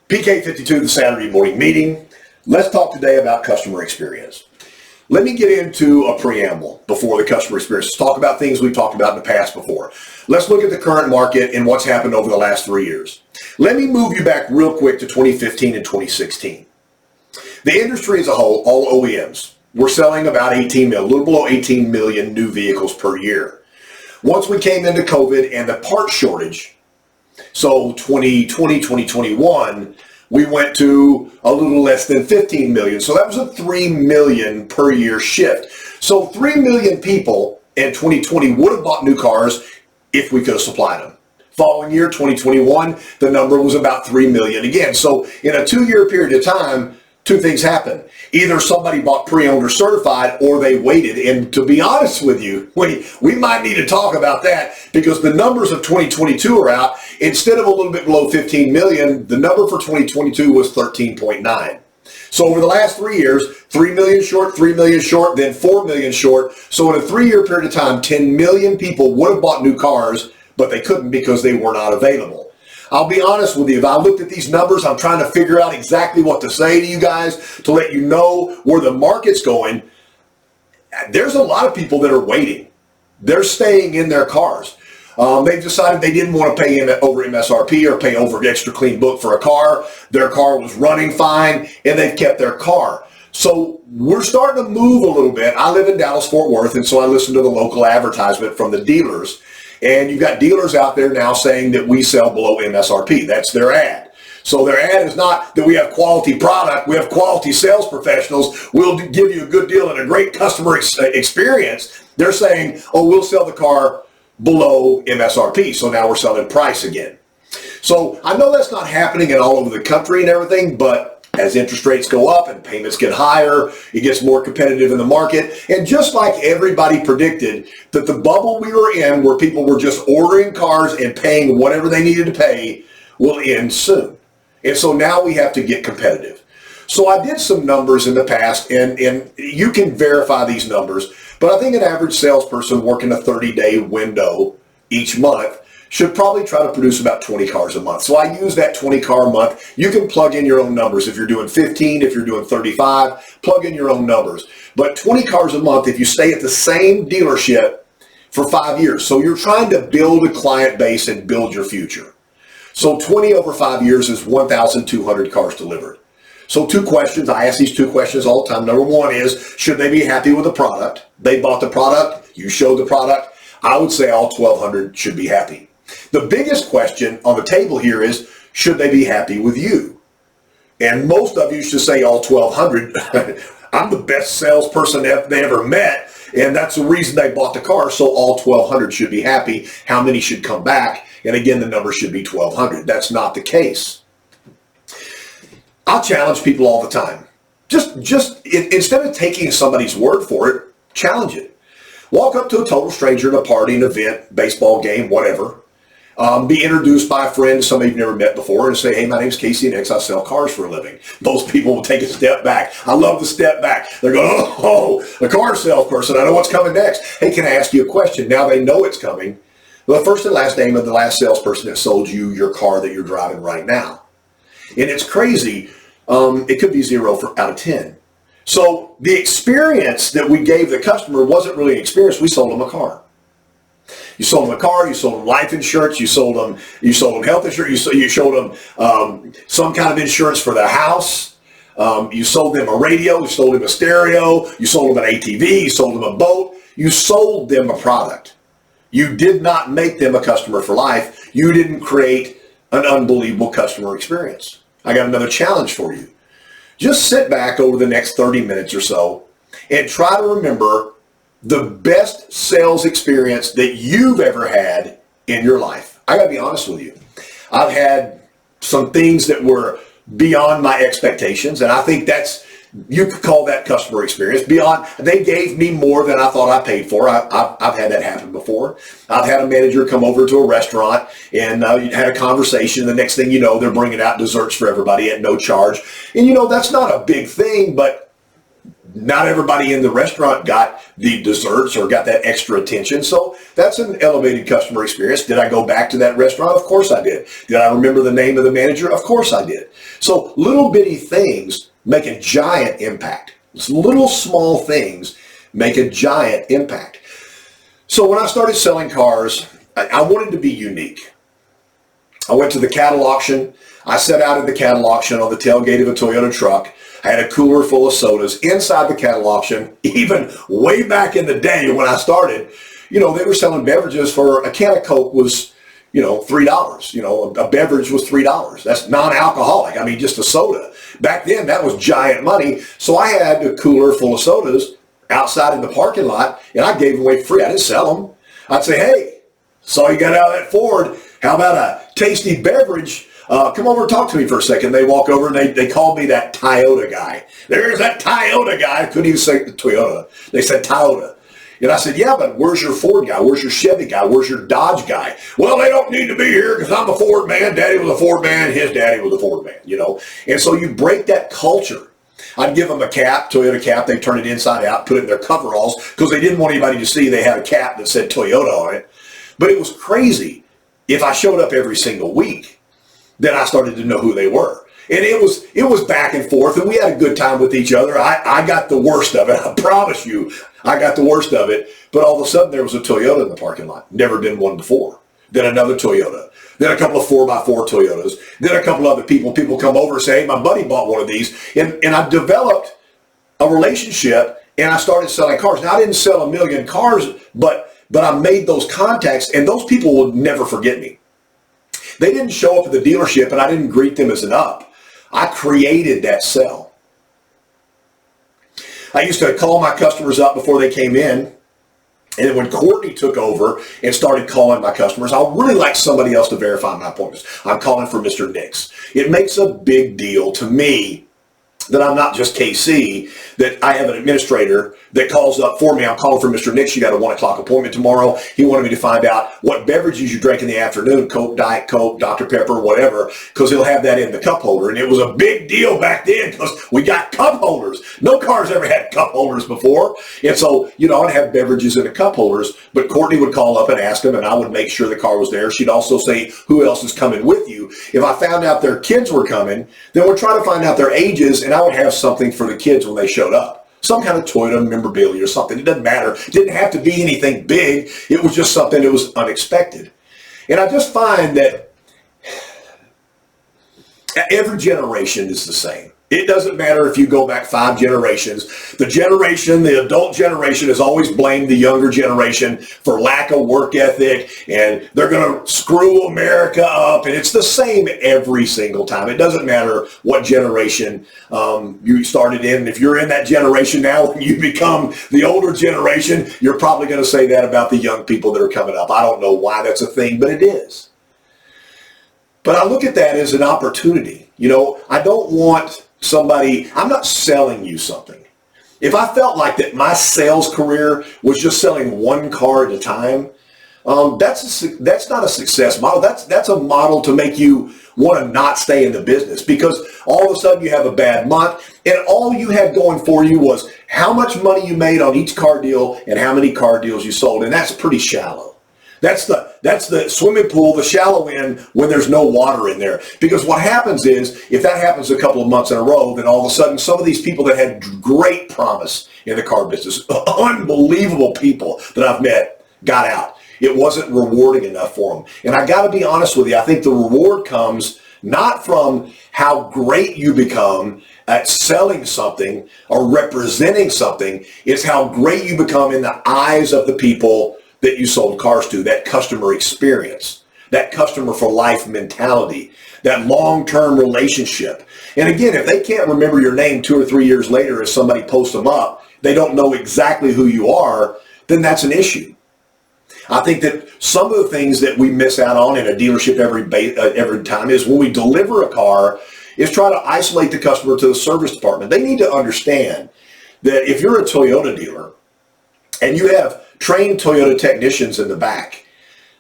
PK52, the Saturday morning meeting. Let's talk today about customer experience. Let me get into a preamble before the customer experience. Let's talk about things we've talked about in the past before. Let's look at the current market and what's happened over the last 3 years. Let me move you back real quick to 2015 and 2016. The industry as a whole, all OEMs, we're selling about 18 million, a little below 18 million new vehicles per year. Once we came into COVID and the part shortage, so 2020, 2021, we went to a little less than 15 million. So that was a 3 million per year shift. So 3 million people in 2020 would have bought new cars if we could have supplied them. Following year, 2021, the number was about 3 million again. So in a 2-year period of time, two things happened. Either somebody bought pre-owned or certified, or they waited. And to be honest with you, we might need to talk about that, because the numbers of 2022 are out. Instead of a little bit below 15 million, the number for 2022 was 13.9. So over the last 3 years, 3 million short, 3 million short, then 4 million short. So in a 3-year period of time, 10 million people would have bought new cars, but they couldn't because they were not available. I'll be honest with you, if I looked at these numbers, I'm trying to figure out exactly what to say to you guys to let you know where the market's going. There's a lot of people that are waiting. They're staying in their cars. They've decided they didn't want to pay over MSRP or pay over extra clean book for a car. Their car was running fine, and they've kept their car. So we're starting to move a little bit. I live in Dallas-Fort Worth, and so I listen to the local advertisement from the dealers. And you've got dealers out there now saying that we sell below MSRP. That's their ad. So their ad is not that we have quality product, we have quality sales professionals, we'll give you a good deal and a great customer experience. They're saying, oh, we'll sell the car below MSRP. So now we're selling price again. So I know that's not happening in all over the country and everything, but as interest rates go up and payments get higher, it gets more competitive in the market. And just like everybody predicted that the bubble we were in, where people were just ordering cars and paying whatever they needed to pay, will end soon. And so now we have to get competitive. So I did some numbers in the past, and you can verify these numbers, but I think an average salesperson working a 30-day window each month should probably try to produce about 20 cars a month. So I use that 20 car a month. You can plug in your own numbers. If you're doing 15, if you're doing 35, plug in your own numbers. But 20 cars a month if you stay at the same dealership for 5 years. So you're trying to build a client base and build your future. So 20 over 5 years is 1,200 cars delivered. So 2 questions. I ask these 2 questions all the time. Number 1 is, should they be happy with the product? They bought the product. You showed the product. I would say all 1,200 should be happy. The biggest question on the table here is, should they be happy with you? And most of you should say all 1,200. I'm the best salesperson they ever met, and that's the reason they bought the car, so all 1,200 should be happy. How many should come back? And again, the number should be 1,200. That's not the case. I'll challenge people all the time. Just instead of taking somebody's word for it, challenge it. Walk up to a total stranger at a party, an event, baseball game, whatever. Be introduced by a friend, somebody you've never met before, and say, hey, my name's Casey, and I sell cars for a living. Most people will take a step back. I love the step back. They're going, oh, a car salesperson. I know what's coming next. Hey, can I ask you a question? Now they know it's coming. The first and last name of the last salesperson that sold you your car that you're driving right now. And it's crazy. It could be 0 out of 10. So the experience that we gave the customer wasn't really an experience. We sold them a car. You sold them a car, you sold them life insurance, you sold them health insurance, you showed them some kind of insurance for their house. You sold them a radio, you sold them a stereo, you sold them an ATV, you sold them a boat. You sold them a product. You did not make them a customer for life. You didn't create an unbelievable customer experience. I got another challenge for you. Just sit back over the next 30 minutes or so and try to remember the best sales experience that you've ever had in your life. I gotta be honest with you. I've had some things that were beyond my expectations, and I think you could call that customer experience. They gave me more than I thought I paid for. I've had that happen before. I've had a manager come over to a restaurant and had a conversation. The next thing you know, they're bringing out desserts for everybody at no charge. And that's not a big thing, but not everybody in the restaurant got the desserts or got that extra attention. So that's an elevated customer experience. Did I go back to that restaurant? Of course I did. Did I remember the name of the manager? Of course I did. So little bitty things make a giant impact. Little small things make a giant impact. So when I started selling cars, I wanted to be unique. I went to the cattle auction. I sat out at the cattle auction on the tailgate of a Toyota truck. I had a cooler full of sodas inside the cattle auction. Even way back in the day when I started, they were selling beverages for a can of Coke was, $3. A beverage was $3. That's non-alcoholic. I mean, just a soda. Back then, that was giant money. So I had a cooler full of sodas outside in the parking lot, and I gave them away free. I didn't sell them. I'd say, hey, saw you got out of that Ford. How about a tasty beverage? Come over and talk to me for a second. They walk over and they called me that Toyota guy. There's that Toyota guy. I couldn't even say Toyota. They said Toyota. And I said, yeah, but where's your Ford guy? Where's your Chevy guy? Where's your Dodge guy? Well, they don't need to be here because I'm a Ford man. Daddy was a Ford man. His daddy was a Ford man, And so you break that culture. I'd give them a cap, Toyota cap. They turn it inside out, put it in their coveralls because they didn't want anybody to see they had a cap that said Toyota on it. But it was crazy. If I showed up every single week, then I started to know who they were. And it was back and forth, and we had a good time with each other. I got the worst of it. I promise you, I got the worst of it. But all of a sudden, there was a Toyota in the parking lot. Never been one before. Then another Toyota. Then a couple of 4x4 Toyotas. Then a couple other people. People come over and say, hey, my buddy bought one of these. And I developed a relationship, and I started selling cars. Now, I didn't sell a million cars, but I made those contacts, and those people will never forget me. They didn't show up at the dealership, and I didn't greet them as an up. I created that sell. I used to call my customers up before they came in, and then when Courtney took over and started calling my customers, I really like somebody else to verify my appointments. I'm calling for Mr. Nix. It makes a big deal to me that I'm not just KC, that I have an administrator that calls up for me. I'm calling for Mr. Nix. You got a 1 o'clock appointment tomorrow. He wanted me to find out what beverages you drank in the afternoon, Coke, Diet Coke, Dr. Pepper, whatever, because he'll have that in the cup holder. And it was a big deal back then because we got cup holders. No car's ever had cup holders before. And so, I'd have beverages in the cup holders, but Courtney would call up and ask them, and I would make sure the car was there. She'd also say, who else is coming with you? If I found out their kids were coming, then we'd try to find out their ages, and I would have something for the kids when they showed up. Some kind of Toyota memorabilia or something. It doesn't matter. It didn't have to be anything big. It was just something that was unexpected. And I just find that every generation is the same. It doesn't matter if you go back 5 generations. The adult generation has always blamed the younger generation for lack of work ethic, and they're going to screw America up. And it's the same every single time. It doesn't matter what generation you started in. If you're in that generation now, when you become the older generation, you're probably going to say that about the young people that are coming up. I don't know why that's a thing, but it is. But I look at that as an opportunity. I don't want I'm not selling you something. If I felt like that my sales career was just selling one car at a time, that's not a success model. That's a model to make you want to not stay in the business, because all of a sudden you have a bad month and all you had going for you was how much money you made on each car deal and how many car deals you sold. And that's pretty shallow. That's the swimming pool, the shallow end, when there's no water in there. Because what happens is, if that happens a couple of months in a row, then all of a sudden some of these people that had great promise in the car business, unbelievable people that I've met, got out. It wasn't rewarding enough for them. And I got to be honest with you, I think the reward comes not from how great you become at selling something or representing something. It's how great you become in the eyes of the people that you sold cars to, that customer experience, that customer for life mentality, that long-term relationship. And again, if they can't remember your name 2 or 3 years later as somebody posts them up, they don't know exactly who you are, then that's an issue. I think that some of the things that we miss out on in a dealership every time is when we deliver a car is try to isolate the customer to the service department. They need to understand that if you're a Toyota dealer and you have trained Toyota technicians in the back,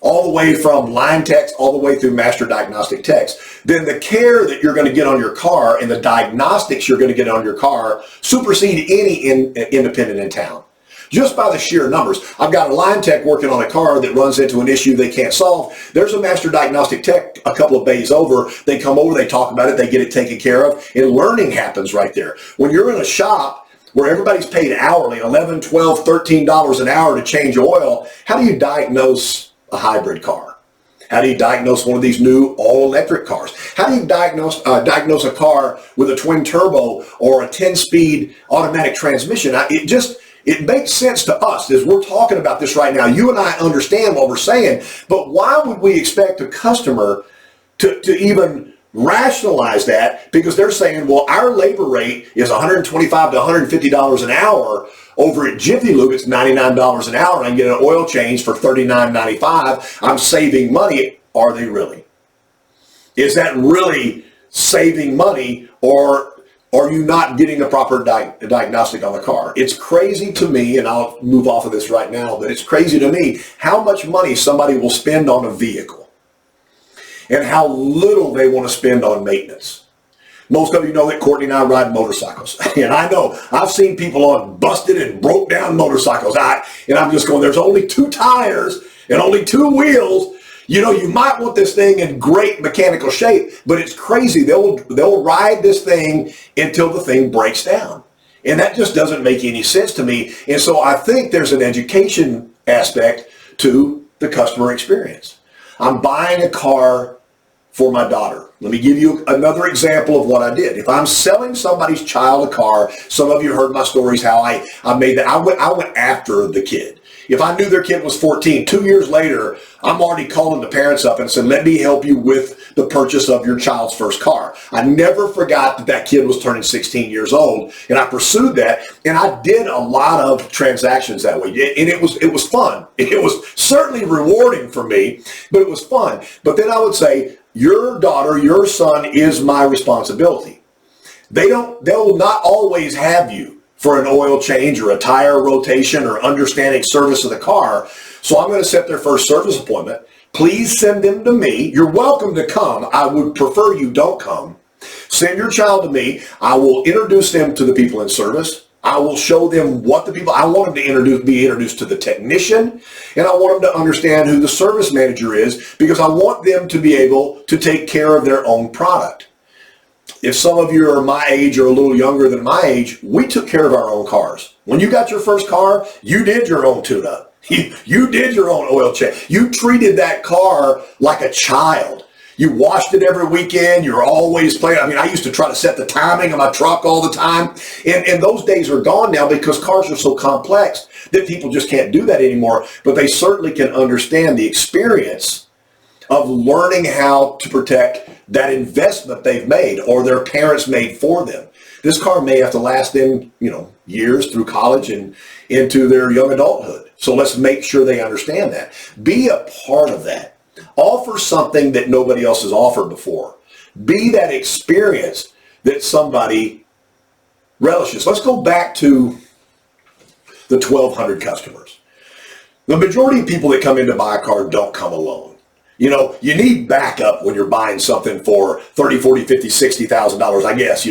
all the way from line techs all the way through master diagnostic techs, then the care that you're going to get on your car and the diagnostics you're going to get on your car supersede any independent in town. Just by the sheer numbers. I've got a line tech working on a car that runs into an issue they can't solve. There's a master diagnostic tech a couple of bays over. They come over, they talk about it, they get it taken care of, and learning happens right there. When you're in a shop where everybody's paid hourly, $11, $12, $13 an hour to change oil, how do you diagnose a hybrid car? How do you diagnose one of these new all-electric cars? How do you diagnose a car with a twin turbo or a 10-speed automatic transmission? It makes sense to us as we're talking about this right now. You and I understand what we're saying, but why would we expect a customer to even rationalize that? Because they're saying, well, our labor rate is $125 to $150 an hour. Over at Jiffy Lube, it's $99 an hour, and I can get an oil change for $39.95. I'm saving money. Are they really? Is that really saving money, or are you not getting the proper diagnostic on the car? It's crazy to me, and I'll move off of this right now, but it's crazy to me how much money somebody will spend on a vehicle and how little they want to spend on maintenance. Most of you know that Courtney and I ride motorcycles. And I know I've seen people on busted and broke down motorcycles. And I'm just going, there's only 2 tires and only 2 wheels. You know, you might want this thing in great mechanical shape, but it's crazy. They'll ride this thing until the thing breaks down. And that just doesn't make any sense to me. And so I think there's an education aspect to the customer experience. I'm buying a car for my daughter. Let me give you another example of what I did. If I'm selling somebody's child a car, some of you heard my stories how I made that. I went after the kid. If I knew their kid was 14, 2 years later, I'm already calling the parents up and saying, let me help you with the purchase of your child's first car. I never forgot that kid was turning 16 years old, and I pursued that, and I did a lot of transactions that way, and it was fun. It was certainly rewarding for me, but it was fun. But then I would say, your daughter, your son is my responsibility. They will not always have you for an oil change or a tire rotation or understanding service of the car. So I'm going to set their first service appointment. Please send them to me. You're welcome to come. I would prefer you don't come. Send your child to me. I will introduce them to the people in service. I will show them what the people, I want them to be introduced to the technician, and I want them to understand who the service manager is, because I want them to be able to take care of their own product. If some of you are my age or a little younger than my age, we took care of our own cars. When you got your first car, you did your own tune-up. You did your own oil change. You treated that car like a child. You washed it every weekend. You're always playing. I mean, I used to try to set the timing of my truck all the time. And those days are gone now because cars are so complex that people just can't do that anymore. But they certainly can understand the experience of learning how to protect that investment they've made or their parents made for them. This car may have to last them, years through college and into their young adulthood. So let's make sure they understand that. Be a part of that. Offer something that nobody else has offered before. Be that experience that somebody relishes. Let's go back to the 1,200 customers. The majority of people that come in to buy a car don't come alone. You need backup when you're buying something for $30,000, $40,000, $50,000, $60,000, I guess.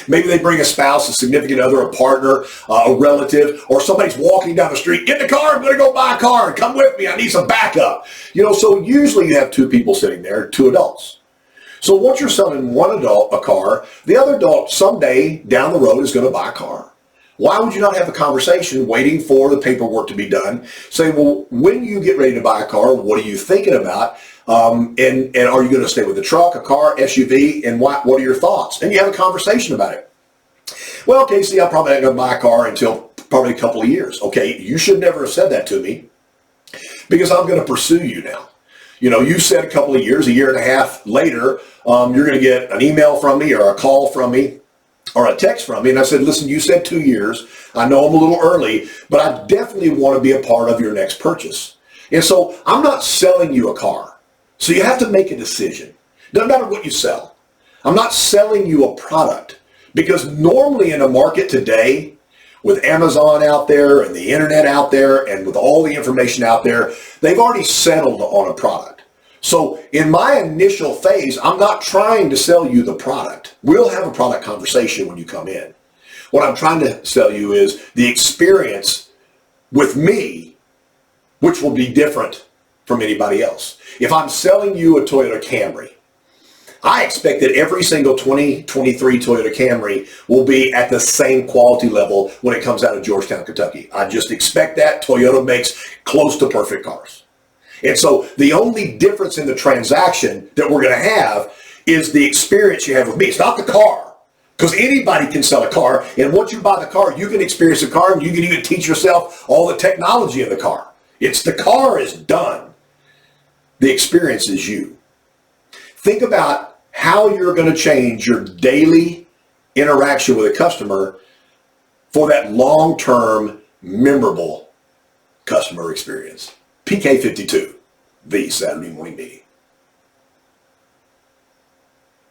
Maybe they bring a spouse, a significant other, a partner, a relative, or somebody's walking down the street. Get in the car, I'm going to go buy a car. Come with me, I need some backup. So usually you have 2 people sitting there, 2 adults. So once you're selling one adult a car, the other adult someday down the road is going to buy a car. Why would you not have a conversation waiting for the paperwork to be done? Say, well, when you get ready to buy a car, what are you thinking about? And are you going to stay with a truck, a car, SUV? And what are your thoughts? And you have a conversation about it. Well, Casey, I'm probably not going to buy a car until probably a couple of years. Okay, you should never have said that to me because I'm going to pursue you now. You said a couple of years, a year and a half later, you're going to get an email from me or a call from me or a text from me, and I said, listen, you said 2 years. I know I'm a little early, but I definitely want to be a part of your next purchase. And so I'm not selling you a car. So you have to make a decision. Doesn't matter what you sell. I'm not selling you a product, because normally in a market today, with Amazon out there and the internet out there and with all the information out there, they've already settled on a product. So in my initial phase, I'm not trying to sell you the product. We'll have a product conversation when you come in. What I'm trying to sell you is the experience with me, which will be different from anybody else. If I'm selling you a Toyota Camry, I expect that every single 2023 Toyota Camry will be at the same quality level when it comes out of Georgetown, Kentucky. I just expect that. Toyota makes close to perfect cars. And so the only difference in the transaction that we're going to have is the experience you have with me. It's not the car, because anybody can sell a car. And once you buy the car, you can experience the car and you can even teach yourself all the technology of the car. It's the car is done. The experience is you. Think about how you're going to change your daily interaction with a customer for that long-term, memorable customer experience. PK52, the Saturday morning meeting.